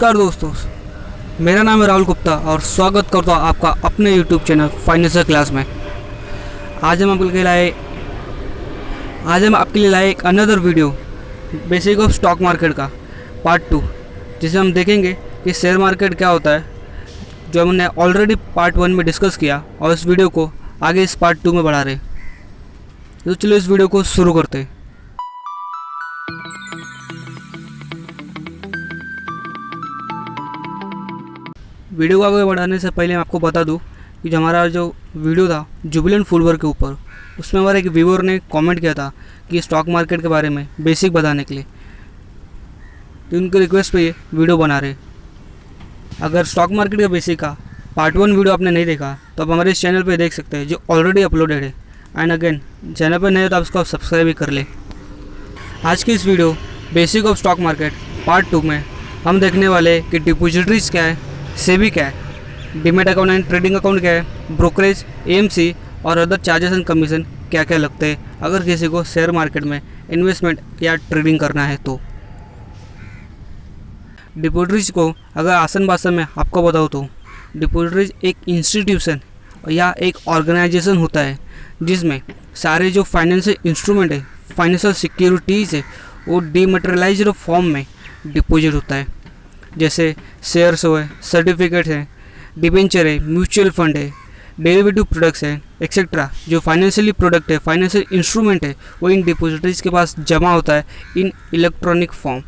नमस्कार दोस्तों, मेरा नाम है राहुल गुप्ता और स्वागत करता हूँ आपका अपने YouTube चैनल फाइनेंशियल क्लास में। आज हम आपके लिए लाए एक another video basic of stock market का पार्ट 2, जिसे हम देखेंगे कि शेयर मार्केट क्या होता है, जो हमने ऑलरेडी पार्ट 1 में डिस्कस किया और इस वीडियो को आगे इस पार्ट 2 में बढ़ा रहे। तो चलो इस वीडियो को शुरू करते हैं। वीडियो को आगे बढ़ाने से पहले मैं आपको बता दूं कि हमारा जो वीडियो था जुबिलेंट फुलवर के ऊपर, उसमें हमारे एक व्यूअर ने कमेंट किया था कि स्टॉक मार्केट के बारे में बेसिक बताने के लिए, तो उनके रिक्वेस्ट पे ये वीडियो बना रहे। अगर स्टॉक मार्केट का बेसिक का पार्ट 1 वीडियो आपने नहीं देखा तो आप हमारे इस चैनल पे देख सकते हैं, जो ऑलरेडी अपलोडेड है। एंड अगेन चैनल पर नए हो तो आप इसको सब्सक्राइब भी कर ले। आज की इस video basic of stock market part 2 में हम देखने वाले हैं कि डिपॉजिटरीज क्या है, सेबी क्या है, demat account and trading account क्या है, ब्रोकरेज, एएमसी और अदर चार्जेस एंड कमीशन क्या क्या लगते हैं अगर किसी को शेयर मार्केट में इन्वेस्टमेंट या ट्रेडिंग करना है तो। डिपॉजिटरीज को अगर आसान भाषा में आपको बताऊँ तो डिपॉजिटरीज एक इंस्टीट्यूशन या एक ऑर्गेनाइजेशन होता है जिसमें सारे जो फाइनेंशियल इंस्ट्रूमेंट है, फाइनेंशियल सिक्योरिटीज़ है, वो डीमटेरियलाइज्ड फॉर्म में डिपॉजिट होता है। जैसे शेयर्स हो, सर्टिफिकेट है, डिबेंचर है, म्यूचुअल फंड है, डेरिवेटिव प्रोडक्ट्स है, एक्सेट्रा। जो फाइनेंशियली प्रोडक्ट है, फाइनेंशियल इंस्ट्रूमेंट है, वो इन डिपॉजिटरीज के पास जमा होता है इन इलेक्ट्रॉनिक फॉर्म।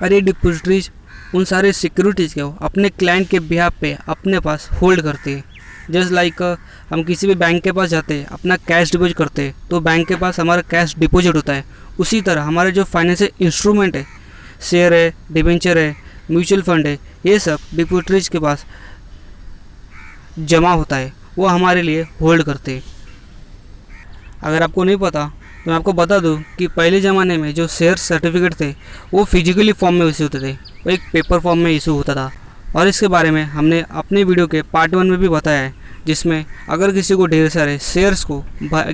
और ये डिपॉजिटरीज उन सारे सिक्योरिटीज़ को अपने क्लाइंट के बिहाफ पे अपने पास होल्ड करते हैं। जस्ट लाइक हम किसी भी बैंक के पास जाते हैं, अपना कैश डिपॉजिट करते हैं, तो बैंक के पास हमारा कैश डिपॉजिट होता है। उसी तरह हमारे जो फाइनेंशियल इंस्ट्रूमेंट है, शेयर है, डिबेंचर है, म्यूचुअल फंड है, ये सब डिपॉजिटरीज के पास जमा होता है, वो हमारे लिए होल्ड करते हैं। अगर आपको नहीं पता तो मैं आपको बता दूं कि पहले ज़माने में जो शेयर सर्टिफिकेट थे वो फिजिकली फॉर्म में इशू होते थे, वो एक पेपर फॉर्म में इशू होता था। और इसके बारे में हमने अपने वीडियो के पार्ट 1 में भी बताया है, जिसमें अगर किसी को ढेर सारे शेयर्स को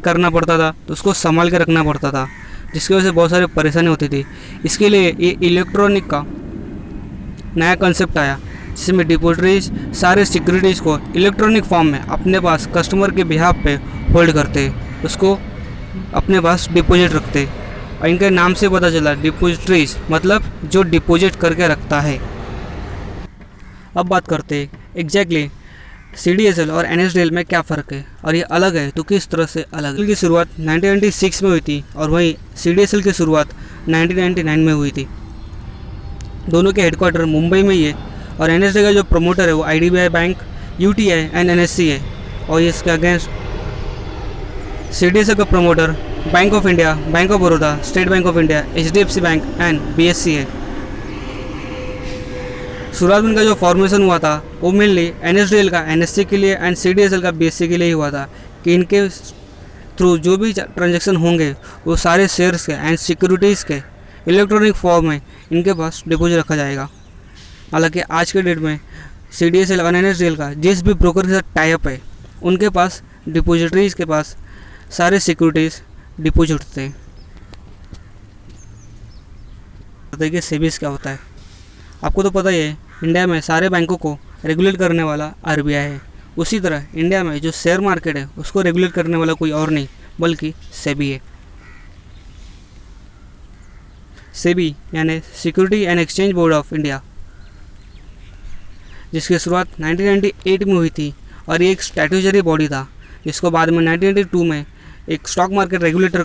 करना पड़ता था तो उसको संभाल के रखना पड़ता था, जिसकी वजह से बहुत सारी परेशानी होती थी। इसके लिए ये इलेक्ट्रॉनिक का नया कंसेप्ट आया, जिसमें डिपॉजिटरीज सारे सिक्योरिटीज़ को इलेक्ट्रॉनिक फॉर्म में अपने पास कस्टमर के बिहाफ पे होल्ड करते, उसको अपने पास डिपॉजिट रखते। और इनके नाम से पता चला डिपॉजिटरीज मतलब जो डिपॉजिट करके रखता है। अब बात करते हैं एग्जैक्टली CDSL और NSDL में क्या फ़र्क है और ये अलग है तो किस तरह से अलग है। की शुरुआत 1996 में हुई थी और वहीं CDSL की शुरुआत 1999 में हुई थी। दोनों के हेडक्वार्टर मुंबई में ही है और NSDL का जो प्रमोटर है वो IDBI bank, UTI and NSE है। और इसके अगेंस्ट CDSL का promoter bank of India, bank of Baroda, state bank of India, HDFC bank and BSE है। शुरुआत में इनका जो फॉर्मेशन हुआ था वो मेनली NSDL का NSE के लिए एंड CDSL का BSE के लिए ही हुआ था कि इनके थ्रू जो भी ट्रांजैक्शन होंगे वो सारे शेयर्स के एंड सिक्योरिटीज़ के इलेक्ट्रॉनिक फॉर्म में इनके पास डिपॉजिट रखा जाएगा। हालांकि आज के डेट में CDSL और NSDL का जिस भी ब्रोकर के साथ टाई अप है, उनके पास डिपॉजिटरीज के पास सारे सिक्योरिटीज़ डिपॉजिट होते हैं। देखिए सेबीज क्या होता है, आपको तो पता ही है, इंडिया में सारे बैंकों को रेगुलेट करने वाला RBI है। उसी तरह इंडिया में जो शेयर मार्केट है उसको रेगुलेट करने वाला कोई और नहीं बल्कि सेबी है। सेबी यानी security and exchange board of India, जिसकी शुरुआत 1998 में हुई थी और ये एक स्टैट्यूटरी बॉडी था, जिसको बाद में 1992 में एक स्टॉक मार्केट रेगुलेटर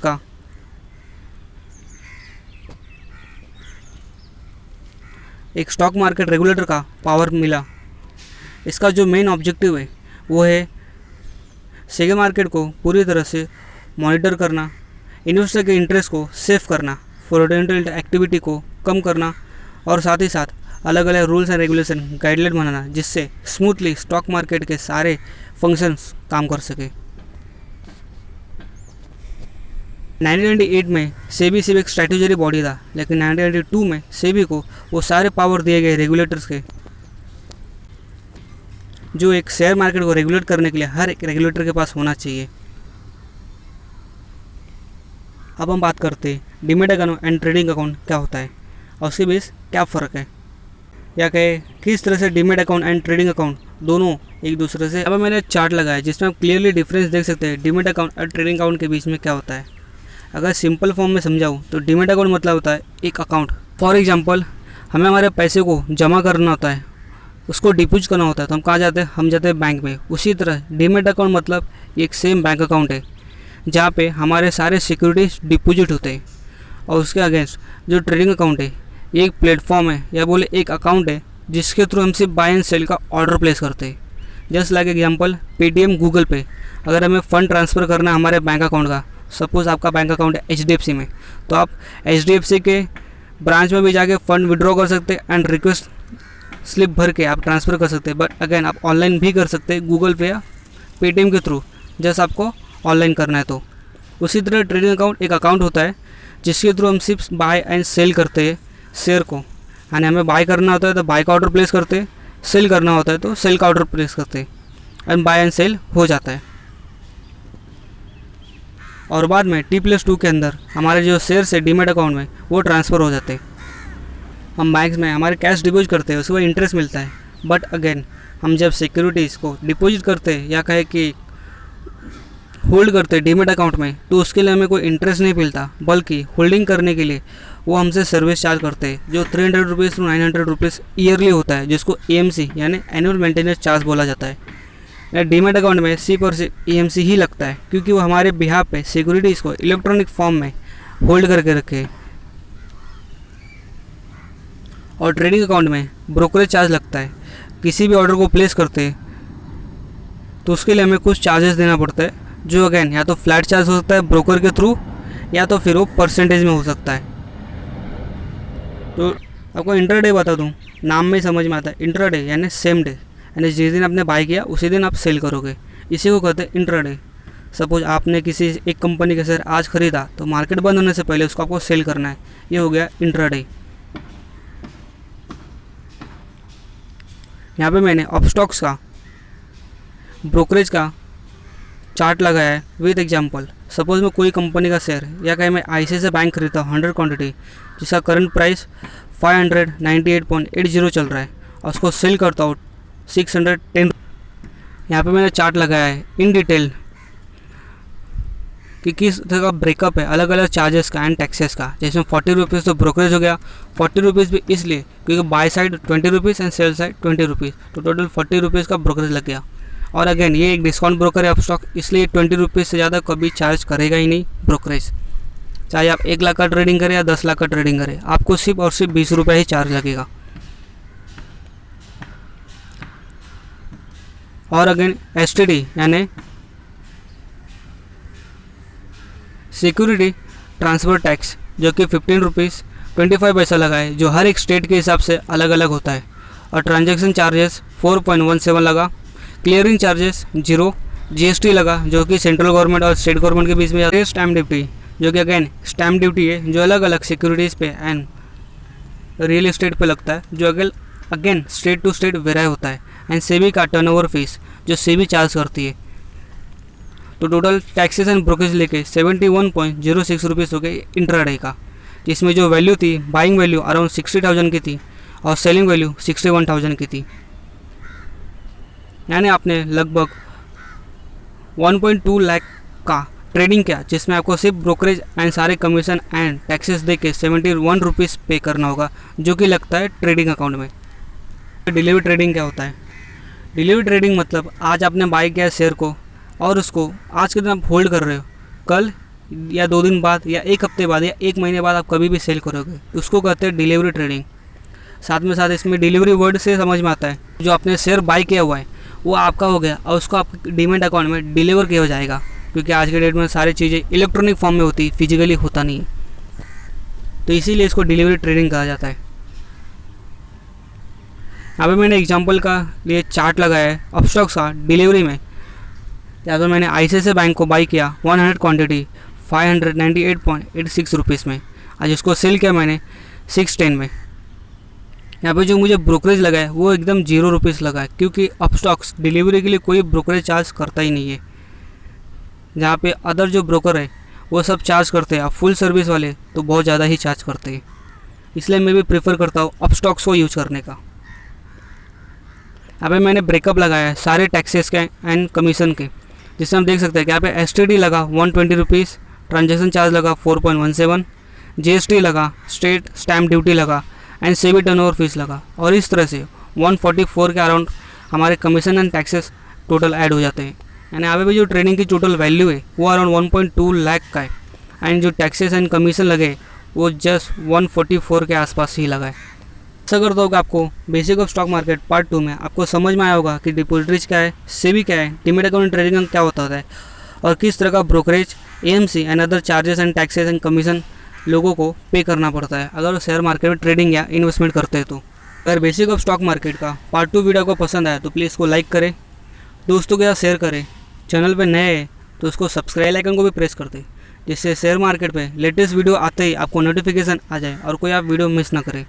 का पावर मिला। इसका जो मेन ऑब्जेक्टिव है वो है शेयर मार्केट को पूरी तरह से मॉनिटर करना, इन्वेस्टर के इंटरेस्ट को सेव करना, फ्रॉडुलेंट एक्टिविटी को कम करना और साथ ही साथ अलग अलग रूल्स एंड रेगुलेशन गाइडलाइन बनाना, जिससे स्मूथली स्टॉक मार्केट के सारे फंक्शंस काम कर सके। 1998 में सेबी सिर्फ एक स्ट्रैटेजरी बॉडी था, लेकिन 1992 में सेबी को वो सारे पावर दिए गए रेगुलेटर्स के, जो एक शेयर मार्केट को रेगुलेट करने के लिए हर एक रेगुलेटर के पास होना चाहिए। अब हम बात करते हैं demat account and trading account क्या होता है। और उसके बीच क्या फ़र्क है, या कहे किस तरह से demat account and trading account दोनों एक दूसरे से। अब मैंने चार्ट लगाया जिसमें आप क्लियरली डिफरेंस देख सकते हैं डीमेट अकाउंट और ट्रेडिंग अकाउंट के बीच में क्या होता है। अगर सिंपल फॉर्म में समझाऊँ तो डीमेट अकाउंट मतलब होता है एक अकाउंट। फॉर एग्जांपल हमें हमारे पैसे को जमा करना होता है, उसको डिपॉजिट करना होता है, तो हम कहाँ जाते हैं, हम जाते हैं बैंक में। उसी तरह डीमेट अकाउंट मतलब एक सेम बैंक अकाउंट है जहाँ पे हमारे सारे सिक्योरिटीज डिपॉजिट होते हैं। और उसके अगेंस्ट जो ट्रेडिंग अकाउंट है ये एक प्लेटफॉर्म है या बोले एक अकाउंट है जिसके थ्रू हम सिर्फ बाय एंड सेल का ऑर्डर प्लेस करते हैं। Just like example Paytm, Google पे, अगर हमें फ़ंड ट्रांसफ़र करना है हमारे बैंक अकाउंट का, सपोज़ आपका बैंक अकाउंट है HDFC में, तो आप HDFC के ब्रांच में भी जाके फ़ंड विड्रॉ कर सकते हैं एंड रिक्वेस्ट स्लिप भर के आप ट्रांसफ़र कर सकते हैं। बट अगेन आप ऑनलाइन भी कर सकते हैं गूगल पे या पेटीएम के थ्रू, जस्ट आपको ऑनलाइन करना है तो। उसी तरह ट्रेडिंग अकाउंट एक अकाउंट होता है जिसके थ्रू हम सिर्फ बाय एंड सेल करते हैं शेयर को, यानी हमें बाय करना होता है तो बाय का ऑर्डर प्लेस करते हैं, सेल करना होता है तो सेल का ऑर्डर प्लेस करते हैं एंड बाय एंड सेल हो जाता है। और बाद में T+2 के अंदर हमारे जो शेयर है डीमेट अकाउंट में वो ट्रांसफ़र हो जाते हैं। हम बैंक में हमारे कैश डिपॉजिट करते हैं, उसके बाद इंटरेस्ट मिलता है। बट अगेन हम जब सिक्योरिटीज़ को डिपॉजिट करते हैं या कहे कि होल्ड करते हैं डीमेट अकाउंट में, तो उसके लिए हमें कोई इंटरेस्ट नहीं मिलता, बल्कि होल्डिंग करने के लिए वो हमसे सर्विस चार्ज करते हैं जो 300 रुपीज़ टू 900 रुपीज़ ईयरली होता है, जिसको AMC यानी एनुअल मेंटेनेंस चार्ज बोला जाता है। डीमेट अकाउंट में सिर्फ और सिर्फ AMC ही लगता है क्योंकि वो हमारे बिहाफ पे सिक्योरिटीज़ को इलेक्ट्रॉनिक फॉर्म में होल्ड करके रखे। और ट्रेडिंग अकाउंट में ब्रोकरेज चार्ज लगता है। किसी भी ऑर्डर को प्लेस करते हैं तो उसके लिए हमें कुछ चार्जेस देना पड़ता है, जो अगेन या तो फ्लैट चार्ज हो सकता है ब्रोकर के थ्रू या तो फिर वो परसेंटेज में हो सकता है। तो आपको इंट्राडे बता दूं, नाम में ही समझ में आता है। इंट्राडे यानी सेम डे, यानी जिस दिन आपने बाय किया उसी दिन आप सेल करोगे, इसी को कहते हैं इंट्राडे। सपोज आपने किसी एक कंपनी का शेयर आज खरीदा तो मार्केट बंद होने से पहले उसको आपको सेल करना है, ये हो गया इंट्राडे। यहाँ पे मैंने अपस्टॉक्स का ब्रोकरेज का चार्ट लगाया है विद एग्जांपल। सपोज मैं कोई कंपनी का शेयर या कहीं मैं ICICI बैंक खरीदता हूँ 100 क्वांटिटी, जिसका करंट प्राइस 598.80 चल रहा है, और उसको सेल करता हूँ 610। यहाँ पे मैंने चार्ट लगाया है इन डिटेल कि किस तरह का ब्रेकअप है अलग अलग चार्जेस का एंड टैक्सेस का। जैसे 40 रुपीज़ तो ब्रोकरेज हो गया, 40 रुपीज़ भी इसलिए क्योंकि by side 20 rupees and sell side 20 rupees, तो टोटल 40 रुपीज़ का ब्रोकरेज लग गया। और अगेन ये एक डिस्काउंट ब्रोकर है अपस्टॉक, इसलिए 20 रुपीज़ से ज़्यादा कभी चार्ज करेगा ही नहीं ब्रोकरेज। चाहे आप 1 लाख का ट्रेडिंग करें या 10 लाख का ट्रेडिंग करें, आपको सिर्फ और सिर्फ 20 रुपये ही चार्ज लगेगा। और अगेन STD यानी सिक्योरिटी ट्रांसफ़र टैक्स, जो कि 15 रुपीज़ 25 पैसा लगा है, जो हर एक स्टेट के हिसाब से अलग अलग होता है। और ट्रांजैक्शन चार्जेस 4.17 लगा, क्लियरिंग चार्जेस 0, GST लगा जो कि सेंट्रल गवर्नमेंट और स्टेट गवर्नमेंट के बीच में जाता है, स्टैम्प ड्यूटी जो कि अगेन स्टैम्प ड्यूटी है जो अलग अलग सिक्योरिटीज़ पे एंड रियल एस्टेट पे लगता है, जो अगेन स्टेट टू स्टेट वेराई होता है। एंड सेबी का टर्नओवर फीस जो सेबी चार्ज करती है। तो टोटल टैक्सेस एंड ब्रोकरेज लेके 71.06 रुपीज़ हो गए इंट्राडे का, जिसमें जो वैल्यू थी बाइंग वैल्यू अराउंड 60,000 की थी और सेलिंग वैल्यू 61,000 की थी। यानी आपने लगभग 1.2 लाख का ट्रेडिंग किया, जिसमें आपको सिर्फ ब्रोकरेज एंड सारे कमीशन एंड टैक्सेस दे के 71 रुपीज़ पे करना होगा, जो कि लगता है ट्रेडिंग अकाउंट में। डिलीवरी ट्रेडिंग क्या होता है? डिलीवरी ट्रेडिंग मतलब आज आपने बाय किया शेयर को और उसको आज के दिन आप होल्ड कर रहे हो, कल या 2 दिन बाद या 1 हफ्ते बाद या 1 महीने बाद आप कभी भी सेल करोगे, उसको कहते हैं डिलीवरी ट्रेडिंग। साथ में साथ इसमें डिलीवरी वर्ड से समझ में आता है जो आपने शेयर बाय किया हुआ है वो आपका हो गया और उसको आपके डीमेट अकाउंट में डिलीवर किया जाएगा, क्योंकि आज के डेट में सारी चीज़ें इलेक्ट्रॉनिक फॉर्म में होती है, फिजिकली होता नहीं है, तो इसीलिए इसको डिलीवरी ट्रेडिंग कहा जाता है। यहाँ पे मैंने एग्जांपल का लिए चार्ट लगाया है अपस्टॉक्स का डिलीवरी में। या तो मैंने ICICI बैंक को बाई किया 100 क्वांटिटी 598.86 रुपीज़ में, आज उसको सेल किया मैंने 610 में। यहाँ पे जो मुझे ब्रोकरेज लगा है वो एकदम 0 रुपीज़ लगा है, क्योंकि अपस्टॉक्स डिलीवरी के लिए कोई ब्रोकरेज चार्ज करता ही नहीं है। जहाँ पे अदर जो ब्रोकर है वो सब चार्ज करते हैं, फुल सर्विस वाले तो बहुत ज़्यादा ही चार्ज करते हैं। इसलिए मैं भी प्रेफर करता हूँ अप स्टॉक्स को यूज करने का। यहाँ पे मैंने ब्रेकअप लगाया है सारे टैक्सेस के एंड कमीशन के, जिससे हम देख सकते हैं कि यहाँ पे एसटीडी लगा 120 रुपीज़, ट्रांजैक्शन चार्ज लगा 4.17, जीएसटी लगा, स्टेट स्टैम्प ड्यूटी लगा एंड सेबी टर्नओवर फीस लगा, और इस तरह से 144 के अराउंड हमारे commission and taxes total add हो जाते हैं। एंड यहाँ पे भी जो ट्रेडिंग की टोटल वैल्यू है वो अराउंड 1.2 लाख का है, एंड जो टैक्सेस एंड कमीशन लगे वो जस्ट 144 के आसपास ही लगा है। ऐसा करता होगा आपको basic of stock market part 2 में आपको समझ में आया होगा कि डिपॉजिटरीज क्या है, सेबी क्या है, डीमैट अकाउंट ट्रेडिंग क्या होता है, और किस तरह का brokerage, AMC and other charges and taxes and commission लोगों को पे करना पड़ता है अगर वो शेयर मार्केट में ट्रेडिंग या इन्वेस्टमेंट करते हैं। तो अगर बेसिक ऑफ स्टॉक मार्केट का पार्ट 2 वीडियो को पसंद आया तो प्लीज़ इसको लाइक करें, दोस्तों के साथ शेयर करें, चैनल पे नए हैं तो उसको सब्सक्राइब आइकन को भी प्रेस कर दें, जिससे शेयर मार्केट पे लेटेस्ट वीडियो आते ही आपको नोटिफिकेशन आ जाए और कोई आप वीडियो मिस ना करें।